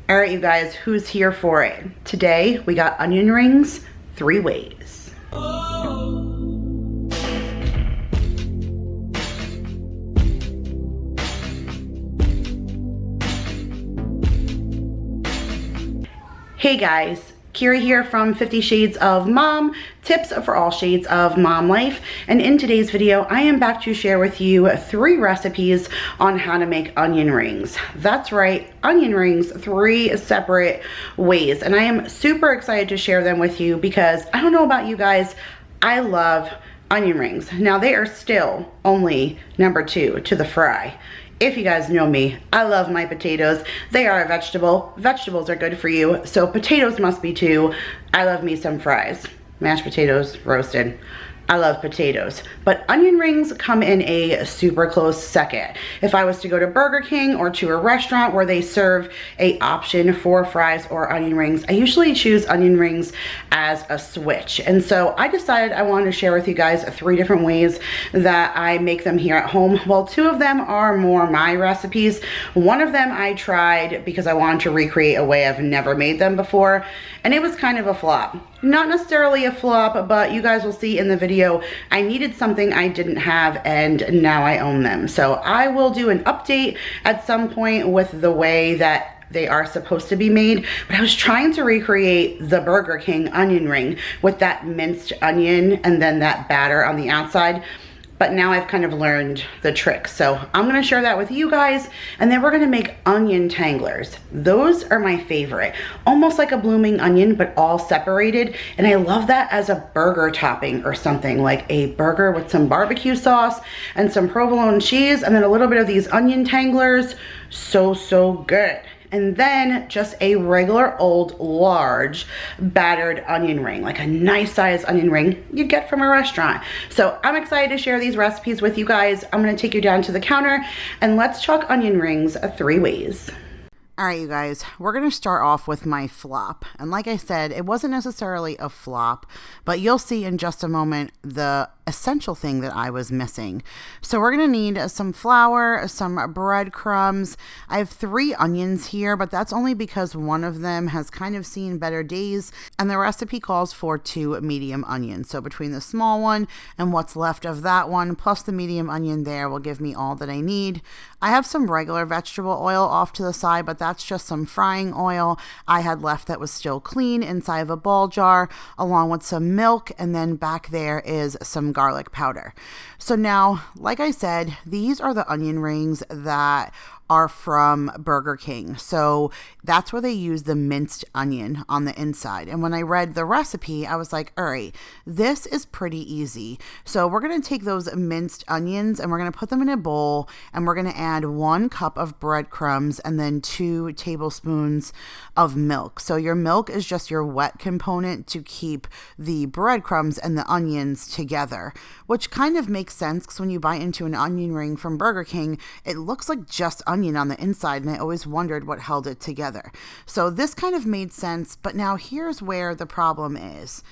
All right, you guys, who's here for it? Today, we got onion rings 3 ways. Hey guys, Kira here from 50 Shades of Mom, tips for all shades of mom life. And in today's video, I am back to share with you 3 recipes on how to make onion rings. That's right, onion rings 3 separate ways. And I am super excited to share them with you because I don't know about you guys, I love onion rings. Now they are still only number 2 to the fry. If you guys know me, I love my potatoes. They are a vegetable. Vegetables are good for you, so potatoes must be too. I love me some fries. Mashed potatoes, roasted. I love potatoes, but onion rings come in a super close second. If I was to go to Burger King or to a restaurant where they serve a option for fries or onion rings, I usually choose onion rings as a switch. And so I decided I wanted to share with you guys 3 different ways that I make them here at home. Well, 2 of them are more my recipes. One of them I tried because I wanted to recreate a way I've never made them before, and it was kind of a flop. Not necessarily a flop, but you guys will see in the video, I needed something I didn't have and now I own them. So I will do an update at some point with the way that they are supposed to be made, but I was trying to recreate the Burger King onion ring with that minced onion and then that batter on the outside. But now I've kind of learned the trick. So I'm gonna share that with you guys, and then we're gonna make onion tanglers. Those are my favorite. Almost like a blooming onion, but all separated. And I love that as a burger topping or something, like a burger with some barbecue sauce and some provolone cheese, and then a little bit of these onion tanglers. So good. And then just a regular old large battered onion ring, like a nice size onion ring you get from a restaurant. So I'm excited to share these recipes with you guys. I'm gonna take you down to the counter and let's chalk onion rings 3 ways. All right, you guys, we're going to start off with my flop. And like I said, it wasn't necessarily a flop, but you'll see in just a moment the essential thing that I was missing. So we're going to need some flour, some breadcrumbs. I have 3 onions here, but that's only because one of them has kind of seen better days, and the recipe calls for 2 medium onions. So between the small one and what's left of that one, plus the medium onion there, will give me all that I need. I have some regular vegetable oil off to the side, but that's just some frying oil I had left that was still clean inside of a ball jar, along with some milk, and then back there is some garlic powder. So now, like I said, these are the onion rings that are from Burger King. So that's where they use the minced onion on the inside. And when I read the recipe, I was like, all right, this is pretty easy. So we're going to take those minced onions and we're going to put them in a bowl, and we're going to add 1 cup of breadcrumbs and then 2 tablespoons of milk. So your milk is just your wet component to keep the breadcrumbs and the onions together, which kind of makes sense because when you bite into an onion ring from Burger King, it looks like just onion on the inside, and I always wondered what held it together. So this kind of made sense, but now here's where the problem is.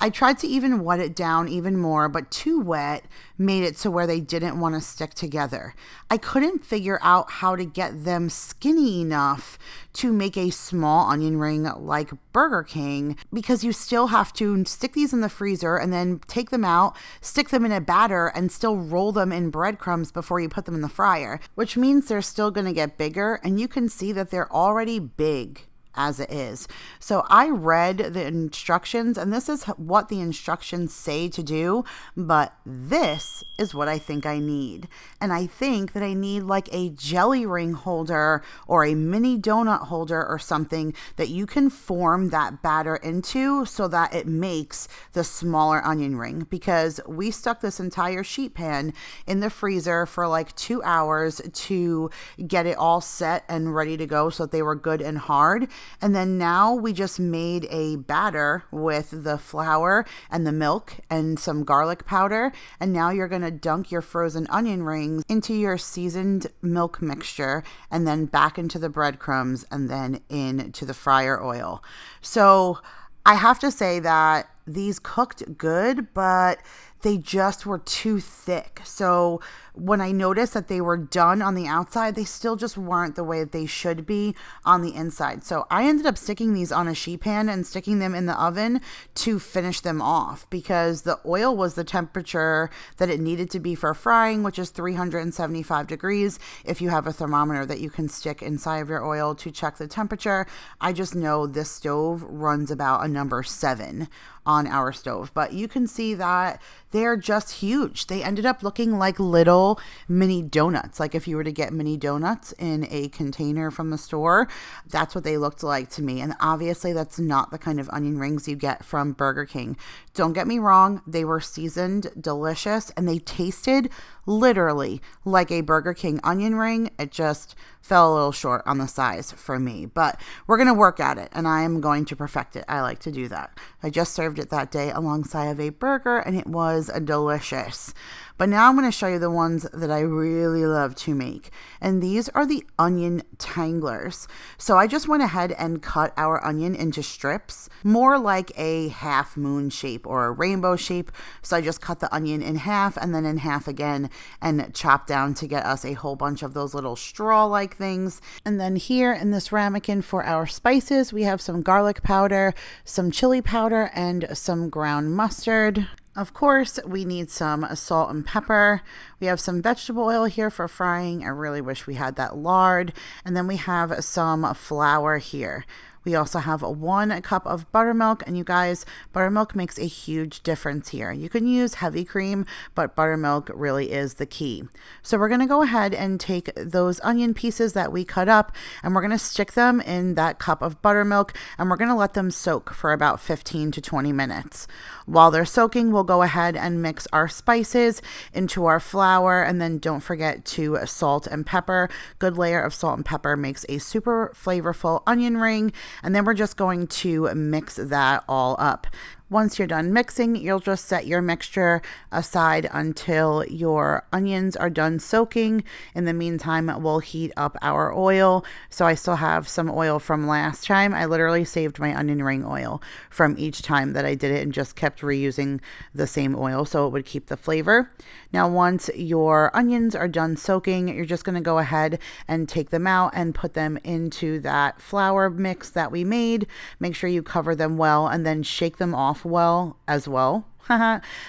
I tried to even wet it down even more, but too wet made it to where they didn't want to stick together. I couldn't figure out how to get them skinny enough to make a small onion ring like Burger King, because you still have to stick these in the freezer and then take them out, stick them in a batter, and still roll them in breadcrumbs before you put them in the fryer, which means they're still going to get bigger, and you can see that they're already big as it is. So I read the instructions, and this is what the instructions say to do, but this is what I think I need. And I think that I need like a jelly ring holder or a mini donut holder or something that you can form that batter into so that it makes the smaller onion ring, because we stuck this entire sheet pan in the freezer for like 2 hours to get it all set and ready to go so that they were good and hard. And then now we just made a batter with the flour and the milk and some garlic powder. And now you're going to dunk your frozen onion rings into your seasoned milk mixture, and then back into the breadcrumbs, and then into the fryer oil. So I have to say that these cooked good, but they just were too thick. So when I noticed that they were done on the outside, they still just weren't the way that they should be on the inside. So I ended up sticking these on a sheet pan and sticking them in the oven to finish them off, because the oil was the temperature that it needed to be for frying, which is 375 degrees. If you have a thermometer that you can stick inside of your oil to check the temperature. I just know this stove runs about a number 7 on our stove, but you can see that they're just huge. They ended up looking like little mini donuts. Like if you were to get mini donuts in a container from the store, that's what they looked like to me. And obviously that's not the kind of onion rings you get from Burger King. Don't get me wrong, they were seasoned, delicious, and they tasted literally like a Burger King onion ring. It just fell a little short on the size for me, but we're going to work at it and I am going to perfect it. I like to do that. I just served it that day alongside of a burger and it was delicious. But now I'm going to show you the ones that I really love to make. And these are the onion tanglers. So I just went ahead and cut our onion into strips, more like a half moon shape or a rainbow shape. So I just cut the onion in half and then in half again and chopped down to get us a whole bunch of those little straw-like things. And then here in this ramekin for our spices, we have some garlic powder, some chili powder, and some ground mustard. Of course, we need some salt and pepper. We have some vegetable oil here for frying. I really wish we had that lard. And then we have some flour here. We also have 1 cup of buttermilk, and you guys, buttermilk makes a huge difference here. You can use heavy cream, but buttermilk really is the key. So we're going to go ahead and take those onion pieces that we cut up, and we're going to stick them in that cup of buttermilk, and we're going to let them soak for about 15 to 20 minutes. While they're soaking, we'll go ahead and mix our spices into our flour, and then don't forget to salt and pepper. Good layer of salt and pepper makes a super flavorful onion ring. And then we're just going to mix that all up. Once you're done mixing, you'll just set your mixture aside until your onions are done soaking. In the meantime, we'll heat up our oil. So I still have some oil from last time. I literally saved my onion ring oil from each time that I did it and just kept reusing the same oil so it would keep the flavor. Now, once your onions are done soaking, you're just going to go ahead and take them out and put them into that flour mix that we made. Make sure you cover them well and then shake them off well as well.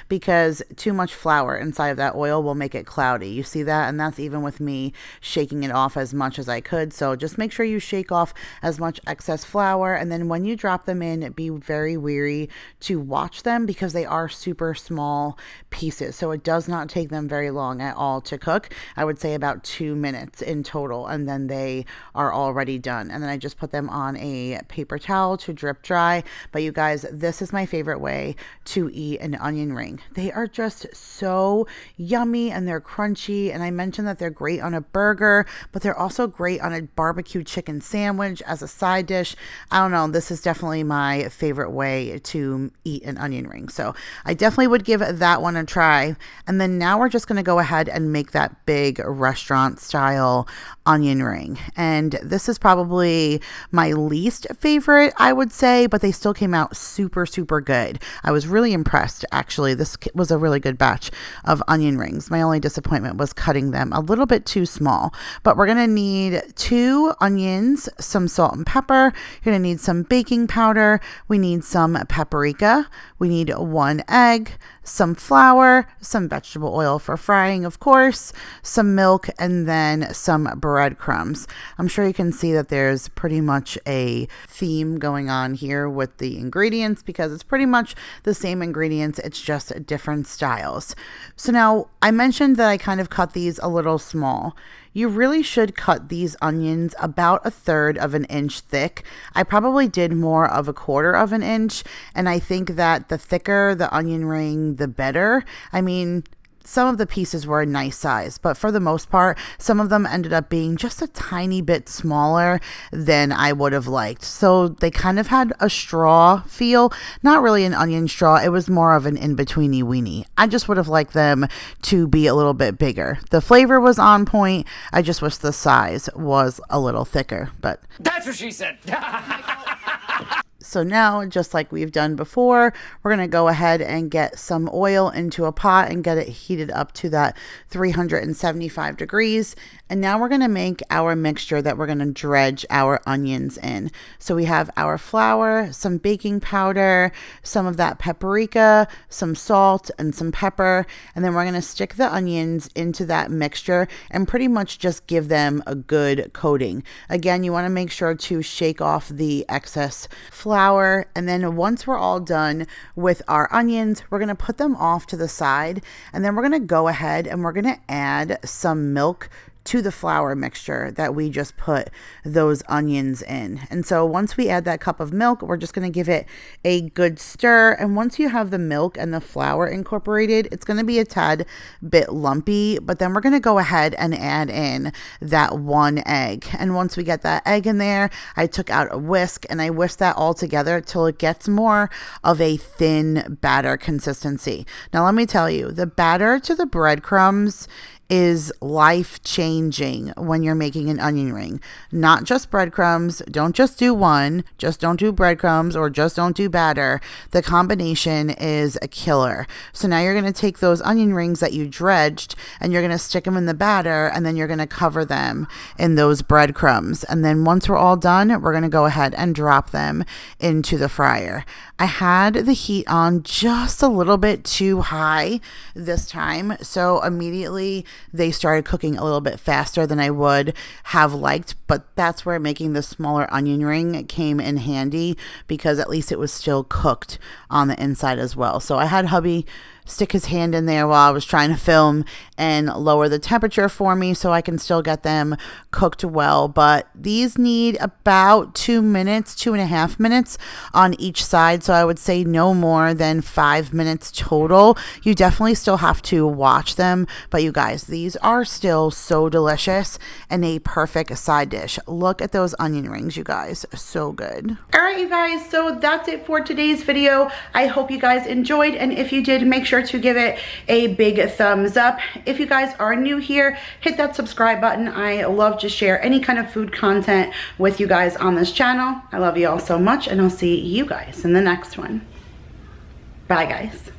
Because too much flour inside of that oil will make it cloudy. You see that? And that's even with me shaking it off as much as I could. So just make sure you shake off as much excess flour. And then when you drop them in, be very wary to watch them because they are super small pieces. So it does not take them very long at all to cook. I would say about 2 minutes in total. And then they are already done. And then I just put them on a paper towel to drip dry. But you guys, this is my favorite way to eat an onion ring. They are just so yummy and they're crunchy. And I mentioned that they're great on a burger, but they're also great on a barbecue chicken sandwich as a side dish. I don't know. This is definitely my favorite way to eat an onion ring. So I definitely would give that one a try. And then now we're just going to go ahead and make that big restaurant style onion ring. And this is probably my least favorite, I would say, but they still came out super, super good. I was really impressed. Actually, this was a really good batch of onion rings. My only disappointment was cutting them a little bit too small. But we're going to need 2 onions, some salt and pepper. You're going to need some baking powder. We need some paprika. We need 1 egg, some flour, some vegetable oil for frying, of course, some milk, and then some breadcrumbs. I'm sure you can see that there's pretty much a theme going on here with the ingredients because it's pretty much the same ingredients. It's just different styles. So now I mentioned that I kind of cut these a little small. You really should cut these onions about 1/3 of an inch thick. I probably did more of 1/4 of an inch. And I think that the thicker the onion ring, the better. I mean, some of the pieces were a nice size, but for the most part, some of them ended up being just a tiny bit smaller than I would have liked. So they kind of had a straw feel, not really an onion straw. It was more of an in-betweeny weenie. I just would have liked them to be a little bit bigger. The flavor was on point. I just wish the size was a little thicker, but that's what she said. So now, just like we've done before, we're going to go ahead and get some oil into a pot and get it heated up to that 375 degrees. And now we're going to make our mixture that we're going to dredge our onions in. So we have our flour, some baking powder, some of that paprika, some salt, and some pepper. And then we're going to stick the onions into that mixture and pretty much just give them a good coating. Again, you want to make sure to shake off the excess flour. And then once we're all done with our onions, we're going to put them off to the side. And then we're going to go ahead and we're going to add some milk to the flour mixture that we just put those onions in. And so once we add that cup of milk, we're just going to give it a good stir. And once you have the milk and the flour incorporated, it's going to be a tad bit lumpy, but then we're going to go ahead and add in that one egg. And once we get that egg in there, I took out a whisk and I whisked that all together till it gets more of a thin batter consistency. Now let me tell you, the batter to the breadcrumbs is life-changing when you're making an onion ring. Not just breadcrumbs. Don't just do one. Just don't do breadcrumbs or just don't do batter. The combination is a killer. So now you're going to take those onion rings that you dredged and you're going to stick them in the batter, and then you're going to cover them in those breadcrumbs. And then once we're all done, we're going to go ahead and drop them into the fryer. I had the heat on just a little bit too high this time, so immediately they started cooking a little bit faster than I would have liked, but that's where making the smaller onion ring came in handy, because at least it was still cooked on the inside as well. So I had hubby stick his hand in there while I was trying to film and lower the temperature for me so I can still get them cooked well. But these need about 2 minutes, 2.5 minutes on each side. So I would say no more than 5 minutes total. You definitely still have to watch them. But you guys, these are still so delicious and a perfect side dish. Look at those onion rings, you guys. So good. All right, you guys. So that's it for today's video. I hope you guys enjoyed. And if you did, make sure to give it a big thumbs up. If you guys are new here, hit that subscribe button. I love to share any kind of food content with you guys on this channel. I love you all so much, and I'll see you guys in the next one. Bye, guys.